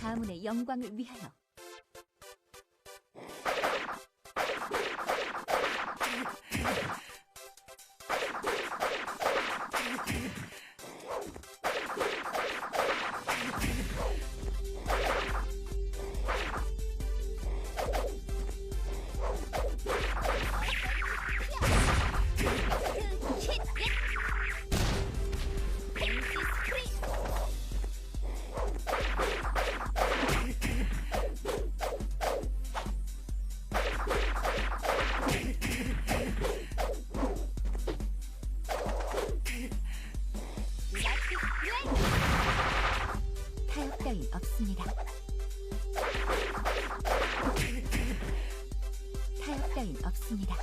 가문의 영광을 위하여. 타협 따윈 없습니다. 타협 따윈 없습니다.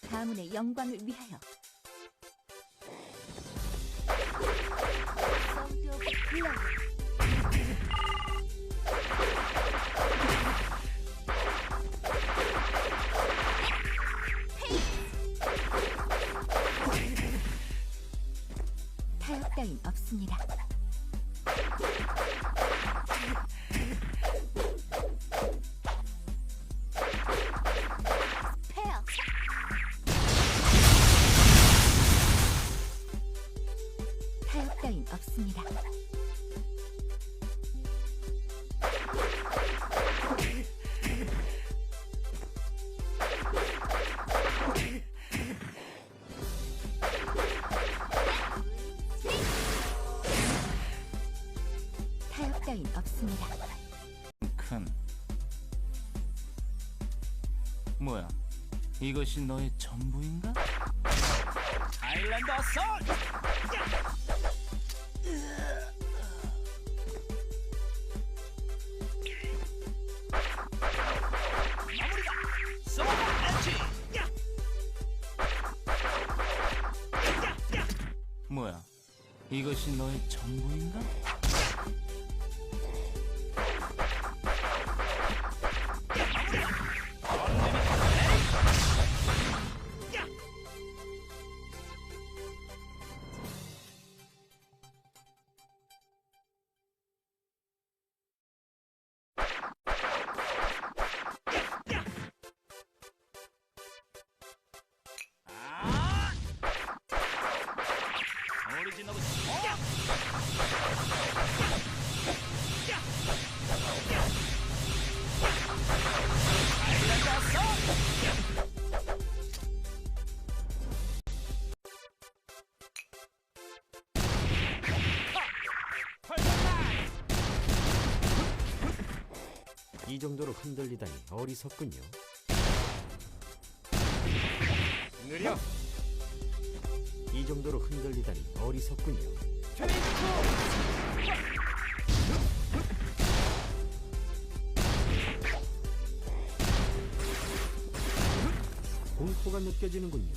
가문의 영광을 위하여. 타협 따윈 없습니다. 타협 따윈 없습니다. 타협 따윈 없습니다. 큰 뭐야? 이것이 너의 전부인가? 아일랜드 어선! 마무리다! 소울 엣지! 뭐야? 이것이 너의 전부인가? 오리지널 아일랜드 어선! 이 정도로 흔들리다니 어리석군요. 느려! 이 정도로 흔들리다니 어리석군요. 공포가 느껴지는군요.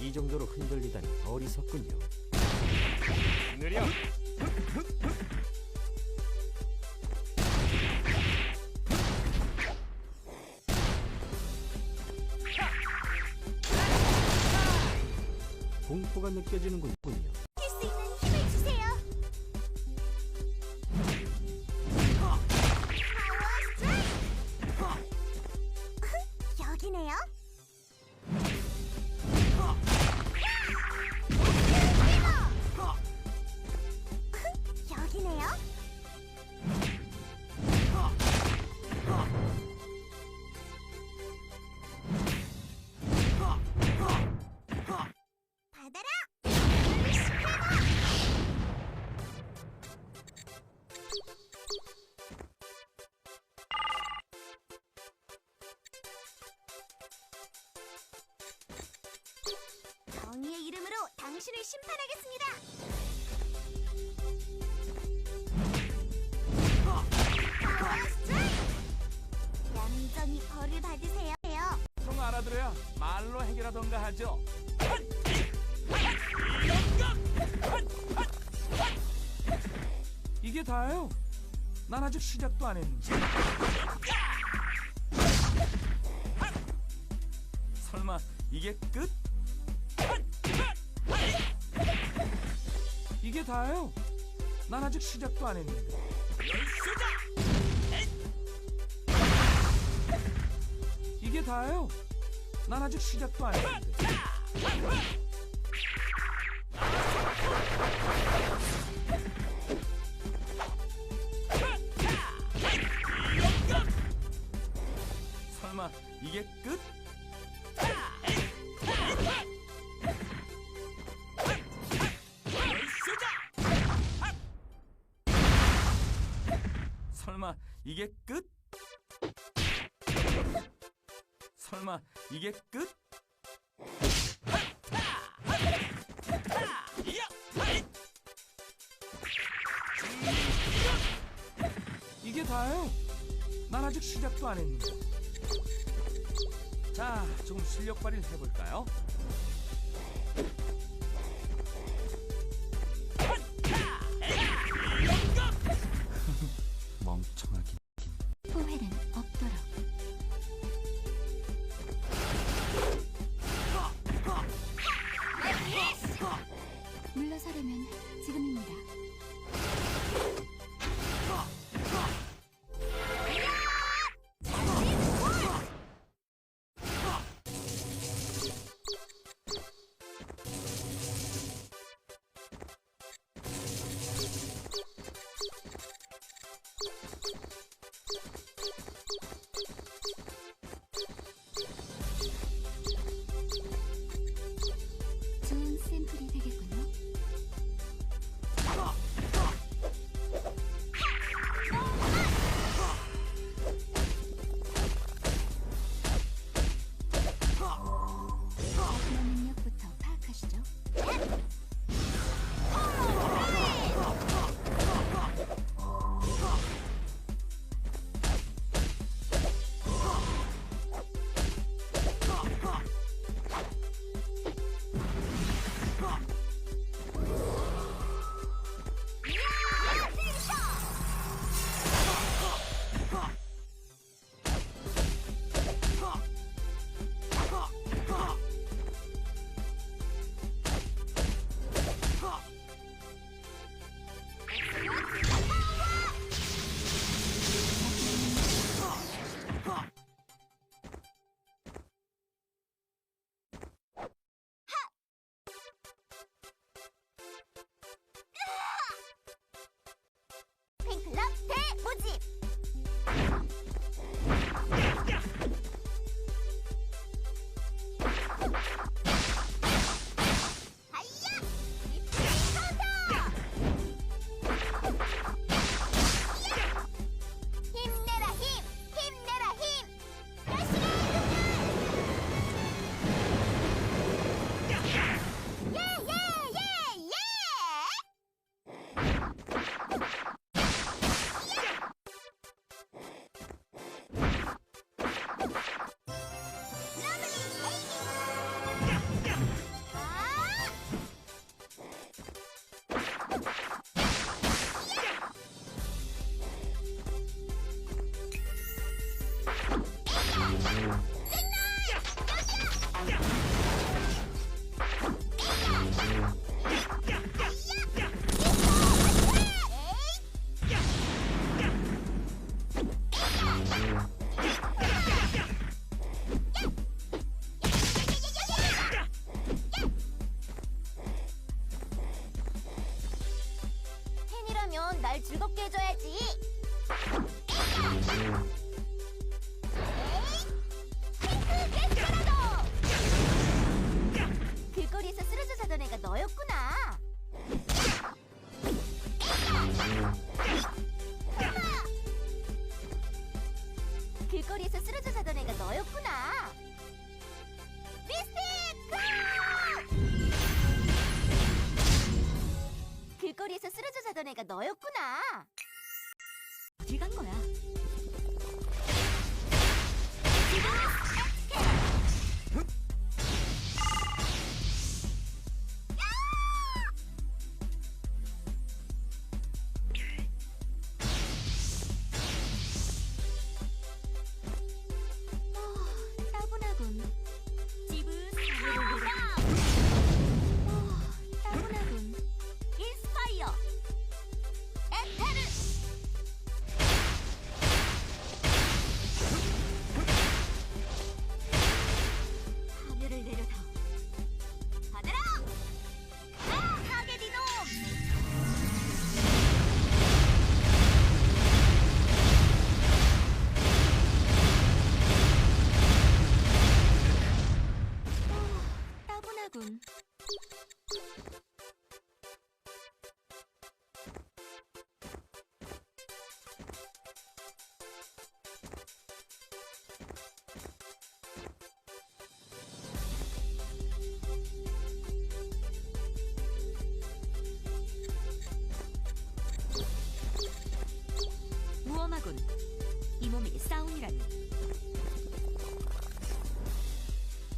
이 정도로 흔들리다니 어리석군요. 느려! 공포가 느껴지는군요. 할 수 있는 힘을 주세요. 파워 스트라이크! 여기네요. 여기네요. 정의의 이름으로 당신을 심판하겠습니다. 파워 스트라이크! 얌전히 벌을 받으세요. 좀 알아들어야 말로 해결하던가 하죠. 이게 다예요. 난 아직 시작도 안 했는데. 설마 이게 끝? 이게 다예요. 난 아직 시작도 안 했는데. 이게 다예요. 난 아직 시작도 안 했는데. 설마 이게 끝? 설마 이게 끝? 설마 이게 끝? 이게 다예요. 난 아직 시작도 안 했는데. 자, 조금 실력 발휘를 해볼까요? 멍청하긴. 후회는 없도록. 물러서려면 지금입니다. 좋은 샘플이 되겠군요. 마지막 능력부터 파악하시죠. 팬클럽 대모집! 하이야! 리플레이 카운터! 힘내라 힘! 힘내라 힘! 열심히 예예예예! 팬이라면 날 즐겁게 해줘야지. 핑크 데스라도! 길거리에서 쓰러져 자던 애가 너였구나. 길거리에서 쓰러져 자던 애가 너였구나. 미스틱 고! 길거리에서 쓰러져 자던 애가 너였구나. 어디 간 거야? 따분하군. 따분하군. 인스파이어. 에테르. 파멸을 내려다. 받아라. 하게디노. 따분하군. 무엄하군. 이 몸이 싸움이라니.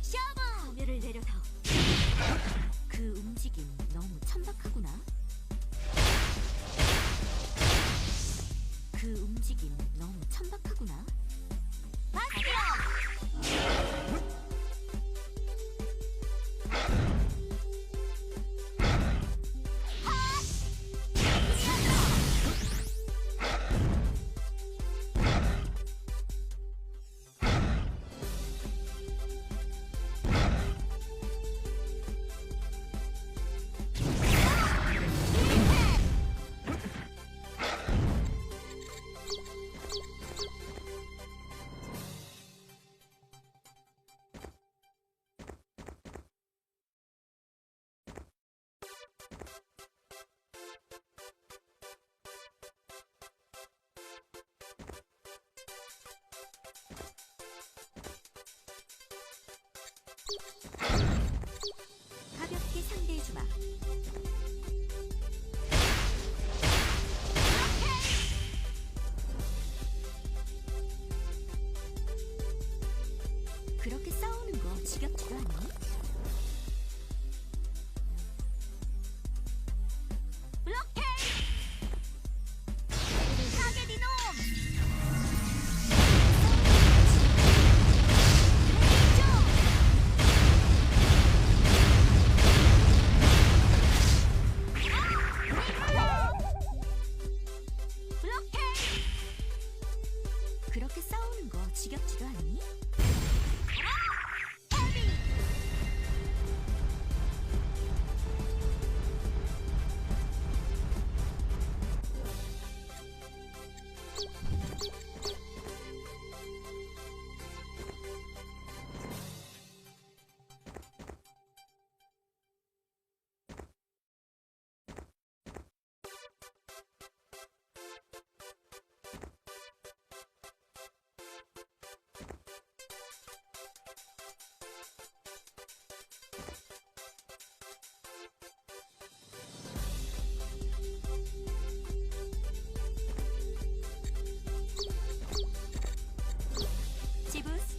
샤바. 파멸을 내려다. 그 움직임 너무 천박하구나. 그 움직임 너무 천박하구나. 가볍게 상대해주마. 그렇게 싸우는 거 지겹지도 않니? 블록해. 하게디노. 그렇게 싸우는 거 지겹지도 않니? 지부스,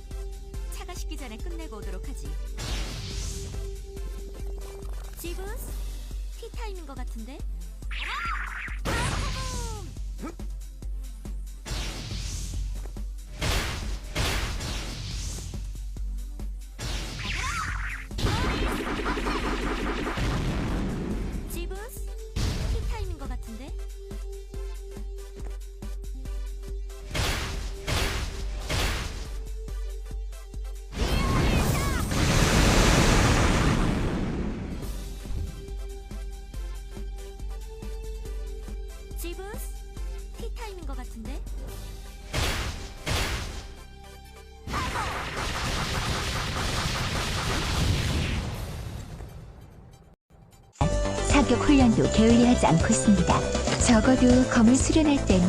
차가 식기 전에 끝내고 오도록 하지. 지부스, 티타임인 것 같은데? 지부스, 티타임인 것 같은데? 지부스, 티타임인 것 같은데? 사격 훈련도 게을리하지 않고 있습니다. 적어도 검을 수련할 땐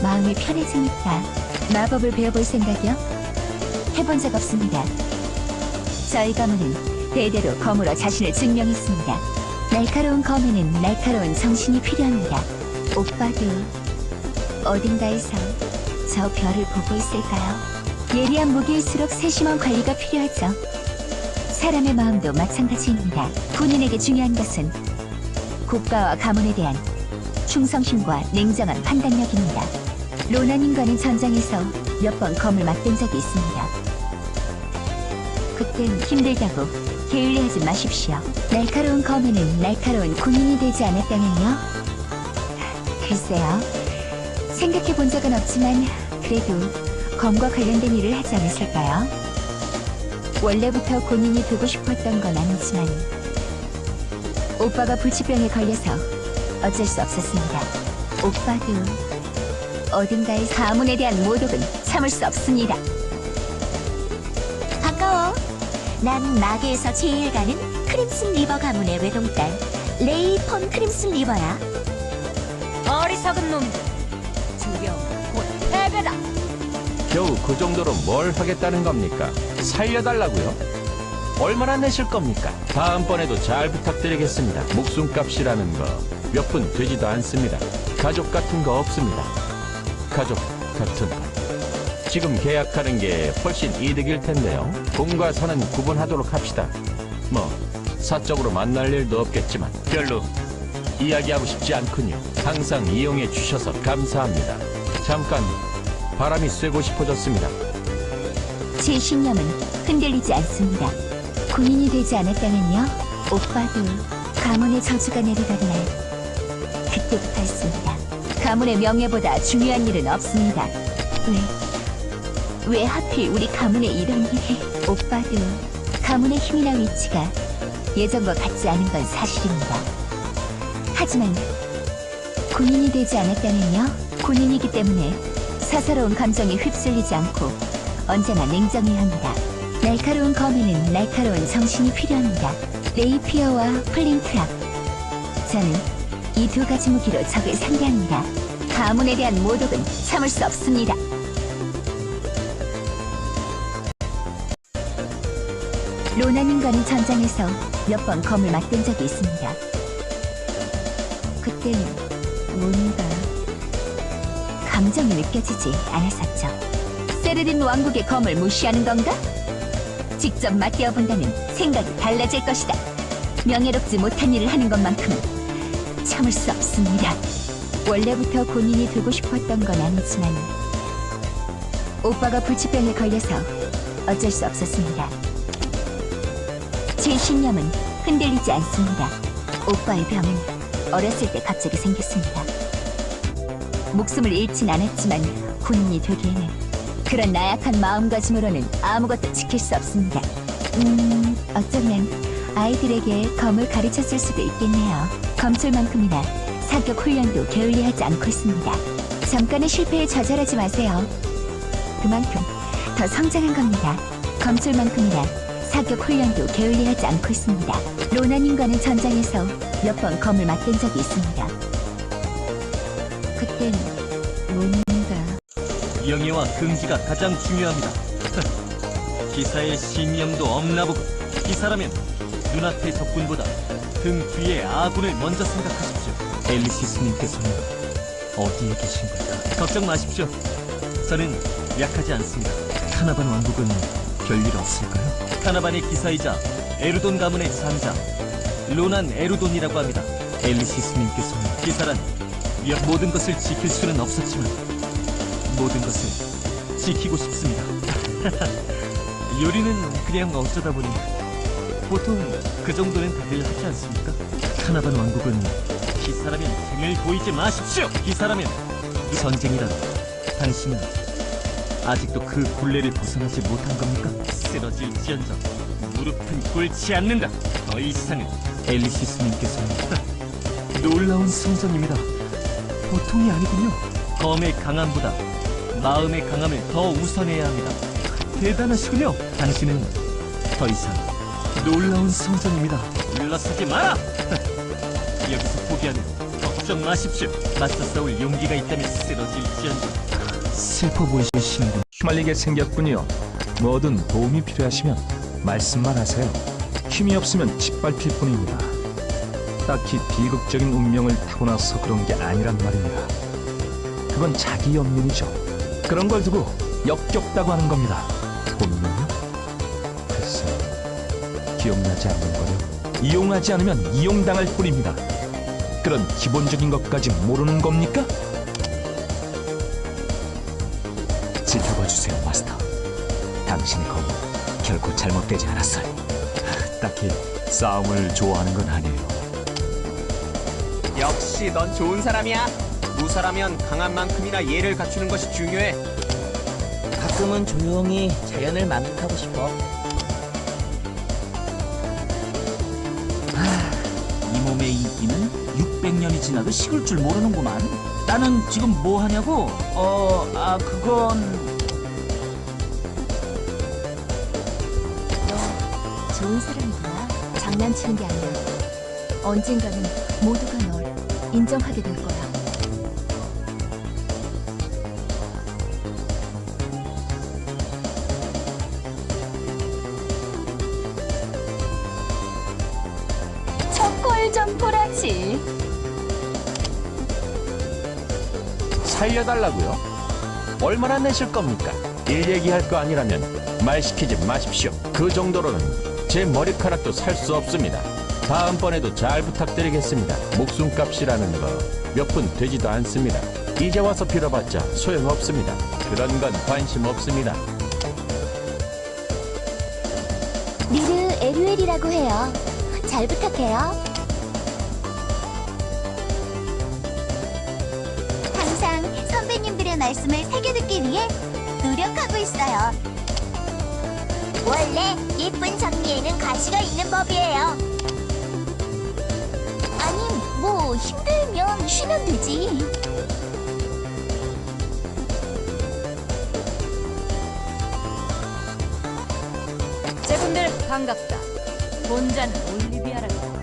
마음이 편해지니까. 마법을 배워볼 생각이요? 해본 적 없습니다. 저희 가문은 대대로 검으로 자신을 증명했습니다. 날카로운 검에는 날카로운 정신이 필요합니다. 오빠도 어딘가에서 저 별을 보고 있을까요? 예리한 무기일수록 세심한 관리가 필요하죠. 사람의 마음도 마찬가지입니다. 군인에게 중요한 것은 국가와 가문에 대한 충성심과 냉정한 판단력입니다. 로나님과는 전장에서 몇 번 검을 맞댄 적이 있습니다. 그땐 힘들다고 게을리하지 마십시오. 날카로운 검에는 날카로운 군인이 되지 않았다면요? 글쎄요. 생각해 본 적은 없지만 그래도 검과 관련된 일을 하지 않았을까요? 원래부터 군인이 되고 싶었던 건 아니지만 오빠가 불치병에 걸려서 어쩔 수 없었습니다. 오빠도 어딘가에 가문에 대한 모독은 참을 수 없습니다. 반가워. 난 마계에서 제일 가는 크림슨 리버 가문의 외동딸 레이 폰 크림슨 리버야. 어리석은 놈들. 두려움 곧 패배다. 겨우 그 정도로 뭘 하겠다는 겁니까? 살려달라고요? 얼마나 내실 겁니까? 다음번에도 잘 부탁드리겠습니다. 목숨값이라는 거 몇 푼 되지도 않습니다. 가족 같은 거 없습니다. 가족 같은 거. 지금 계약하는 게 훨씬 이득일 텐데요. 공과 사는 구분하도록 합시다. 뭐 사적으로 만날 일도 없겠지만 별로 이야기하고 싶지 않군요. 항상 이용해 주셔서 감사합니다. 잠깐 바람이 쐬고 싶어졌습니다. 제 신념은 흔들리지 않습니다. 군인이 되지 않았다면요? 오빠도 가문의 저주가 내려간 날 그때부터였습니다. 가문의 명예보다 중요한 일은 없습니다. 왜 하필 우리 가문에 이런 일이? 오빠도 가문의 힘이나 위치가 예전과 같지 않은 건 사실입니다. 하지만 군인이 되지 않았다면요? 군인이기 때문에 사사로운 감정에 휩쓸리지 않고 언제나 냉정해야 합니다. 날카로운 검에는 날카로운 정신이 필요합니다. 레이피어와 플린트락. 저는 이 두 가지 무기로 적을 상대합니다. 가문에 대한 모독은 참을 수 없습니다. 로나님과는 전장에서 몇 번 검을 맞댄 적이 있습니다. 그땐 뭔가 감정이 느껴지지 않았었죠. 세르딘 왕국의 검을 무시하는 건가? 직접 맞대어 본다면 생각이 달라질 것이다. 명예롭지 못한 일을 하는 것만큼은 참을 수 없습니다. 원래부터 군인이 되고 싶었던 건 아니지만 오빠가 불치병에 걸려서 어쩔 수 없었습니다. 제 신념은 흔들리지 않습니다. 오빠의 병은 어렸을 때 갑자기 생겼습니다. 목숨을 잃진 않았지만 군인이 되기에는 그런 나약한 마음가짐으로는 아무것도 지킬 수 없습니다. 어쩌면 아이들에게 검을 가르쳤을 수도 있겠네요. 검술만큼이나 사격 훈련도 게을리하지 않고 있습니다. 잠깐의 실패에 좌절하지 마세요. 그만큼 더 성장한 겁니다. 검술만큼이나 사격 훈련도 게을리하지 않고 있습니다. 로나님과는 전장에서 몇 번 검을 맞댄 적이 있습니다. 그땐 뭔가 영예와 긍지가 가장 중요합니다. 기사의 신념도 없나 보고. 기사라면 눈앞의 적군보다 등 뒤에 아군을 먼저 생각하십시오. 엘리시스님께서는 어디에 계신 걸까? 걱정 마십시오. 저는 약하지 않습니다. 카나반 왕국은 별일 없을까요? 카나반의 기사이자 에르돈 가문의 장자 로난 에르돈이라고 합니다. 엘리시스님께서는 기사란 모든 것을 지킬 수는 없었지만 모든 것을 지키고 싶습니다. 요리는 그냥 어쩌다 보니 보통 그 정도는 다들 하지 않습니까? 카나반 왕국은 기사라면 등을 보이지 마십시오. 기사라면 전쟁이라도 당신은 아직도 그 굴레를 벗어나지 못한 겁니까? 쓰러질지언정 무릎은 꿇지 않는다. 더 이상은 엘리시스님께서는 놀라운 성전입니다. 보통이 아니군요. 검의 강함보다 마음의 강함을 더 우선해야 합니다. 대단하시군요. 당신은 더 이상 놀라운 성전입니다. 물러서지 마라! 여기서 포기하면 걱정 마십시오. 맞서 싸울 용기가 있다면 쓰러질지언정. 슬퍼 보이시는군. 휘말리게 생겼군요. 뭐든 도움이 필요하시면 말씀만 하세요. 힘이 없으면 짓밟힐 뿐입니다. 딱히 비극적인 운명을 타고나서 그런 게 아니란 말입니다. 그건 자기 연민이죠. 그런 걸 두고 역겹다고 하는 겁니다. 본능요? 글쎄, 기억나지 않는 거요? 이용하지 않으면 이용당할 뿐입니다. 그런 기본적인 것까지 모르는 겁니까? 지켜봐 주세요, 마스터. 당신의 검은 결코 잘못되지 않았어요. 딱히 싸움을 좋아하는 건 아니에요. 역시 넌 좋은 사람이야. 무사라면 강한 만큼이나 예를 갖추는 것이 중요해. 가끔은 조용히 자연을 만끽하고 싶어. 이 몸의 인기는 600년이 지나도 식을 줄 모르는구만. 나는 지금 뭐 하냐고? 그건... 너 좋은 사람이구나. 장난치는 게 아니야. 언젠가는 모두가 널 인정하게 될 거야. 저 꼴 좀 보라지. 살려달라고요? 얼마나 내실 겁니까? 일 얘기할 거 아니라면 말 시키지 마십시오. 그 정도로는 제 머리카락도 살 수 없습니다. 다음번에도 잘 부탁드리겠습니다. 목숨값이라는 거 몇 푼 되지도 않습니다. 이제 와서 빌어봤자 소용없습니다. 그런 건 관심 없습니다. 미르 에류엘이라고 해요. 잘 부탁해요. 항상 선배님들의 말씀을 새겨듣기 위해 노력하고 있어요. 원래 예쁜 장미에는 가시가 있는 법이에요. 아니, 뭐 힘들면 쉬면 되지. 제분들 반갑다. 본자는 올리비아라고.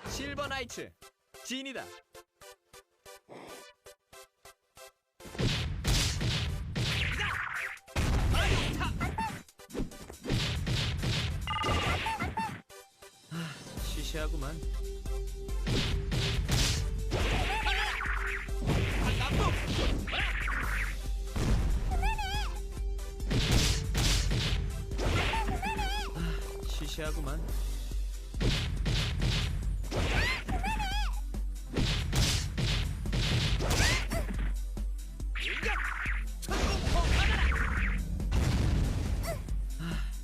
실버 나이츠 진이다. 시시하구만. 시시하구만.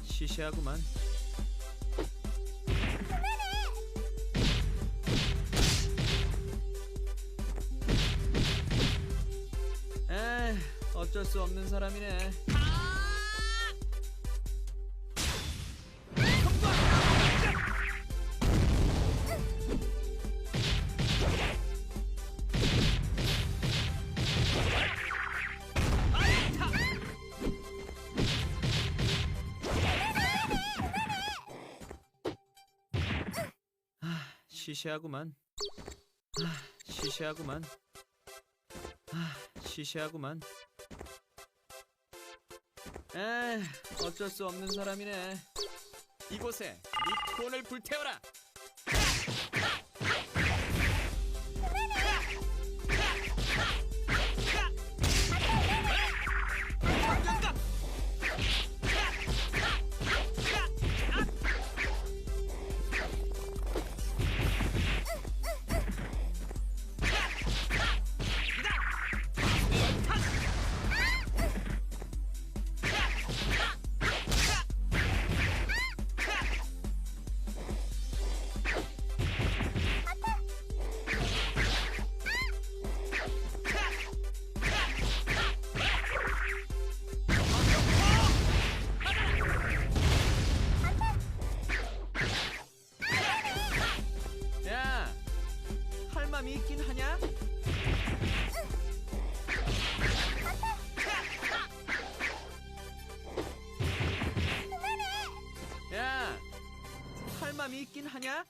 시시하구만. 에이, 어쩔 수 없는 사람이네. 시시하구만. 시시하구만. 시시하구만. 에이, 어쩔 수 없는 사람이네. 이곳에 리콘을 불태워라. 야, 할 맘이 있긴 하냐? 야, 할 맘이 있긴 하냐?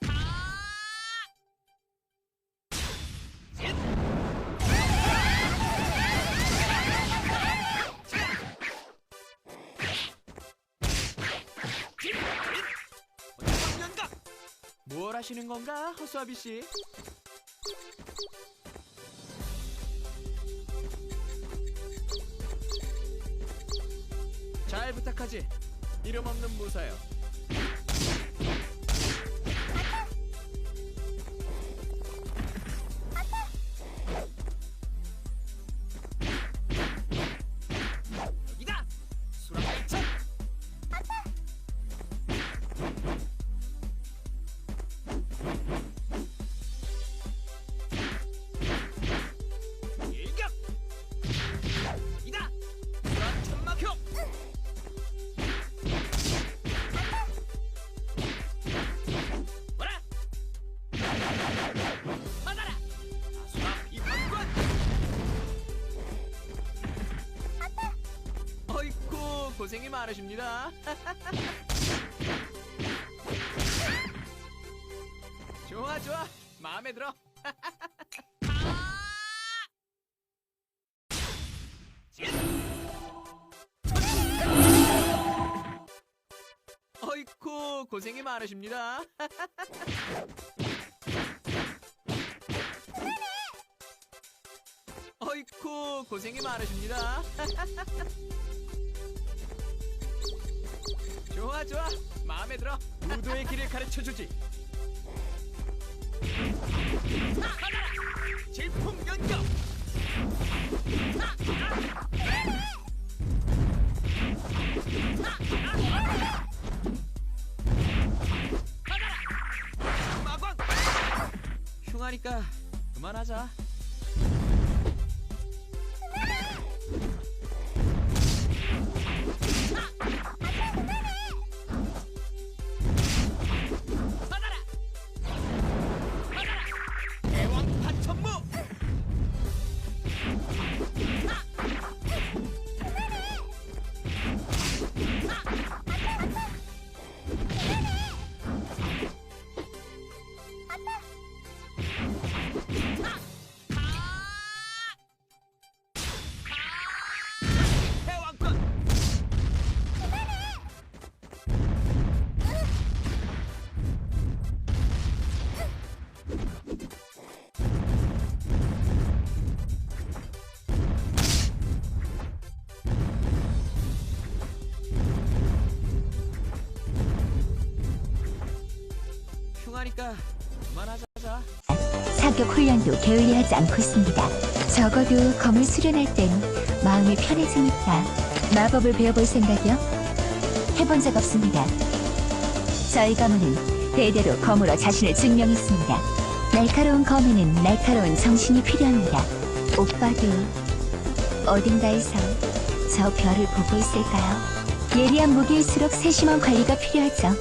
뭘 하시는 건가, 허수아비 씨? 잘 부탁하지. 이름 없는 무사요. 여기다. 수락발차. 일격. 여기다. 수락 천막효. 뭐라? 받아라. 수락 비판권. 어이쿠, 고생이 많으십니다. 좋아 좋아, 마음에 들어. 어이쿠, 고생이 많으십니다. 어이쿠, 고생이 많으십니다. 좋아 좋아, 마음에 들어. 우도의 길을 가르쳐주지. 받아라. 질풍 연격. 받아라. 마광. 흉하니까 그만하자. 받아라. 받아라. 대왕 파천무. 대왕권. 흉하니까 그만하자. 사격 훈련도 게을리하지 않고 있습니다. 적어도 검을 수련할 땐 마음이 편해지니까. 마법을 배워볼 생각이요? 해본 적 없습니다. 저희 가문은 대대로 검으로 자신을 증명했습니다. 날카로운 검에는 날카로운 정신이 필요합니다. 오빠도 어딘가에서 저 별을 보고 있을까요? 예리한 무기일수록 세심한 관리가 필요하죠.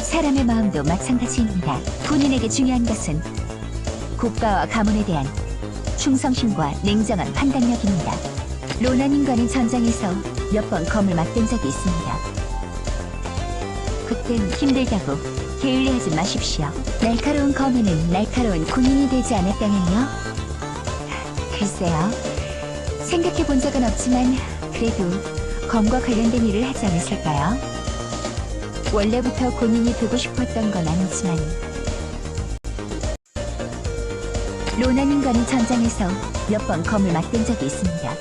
사람의 마음도 마찬가지입니다. 군인에게 중요한 것은 국가와 가문에 대한 충성심과 냉정한 판단력입니다. 로나님과는 전장에서 몇 번 검을 맞댄 적이 있습니다. 그땐 힘들다고 게을리하지 마십시오. 날카로운 검에는 날카로운 군인이 되지 않았다면요? 글쎄요. 생각해 본 적은 없지만 그래도 검과 관련된 일을 하지 않았을까요? 원래부터 군인이 되고 싶었던 건 아니지만 로나님과는 전장에서 몇 번 검을 맞댄 적이 있습니다.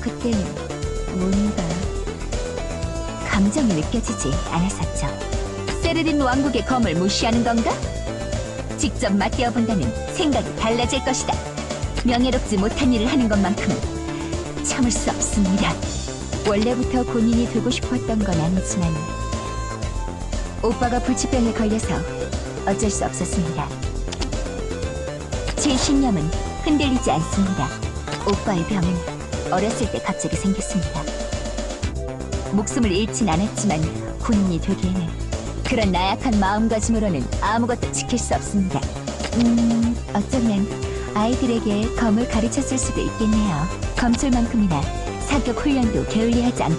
그땐 뭔가 감정이 느껴지지 않았었죠. 세르딘 왕국의 검을 무시하는 건가? 직접 맞대어 본다면 생각이 달라질 것이다. 명예롭지 못한 일을 하는 것만큼은 참을 수 없습니다. 원래부터 군인이 되고 싶었던 건 아니지만 오빠가 불치병에 걸려서 어쩔 수 없었습니다. 제 신념은 흔들리지 않습니다. 오빠의 병은 어렸을 때 갑자기 생겼습니다. 목숨을 잃진 않았지만 군인이 되기에는 그런 나약한 마음가짐으로는 아무것도 지킬 수 없습니다. 어쩌면 아이들에게 검을 가르쳤을 수도 있겠네요. 검술만큼이나 사격 훈련도 게을리하지 않고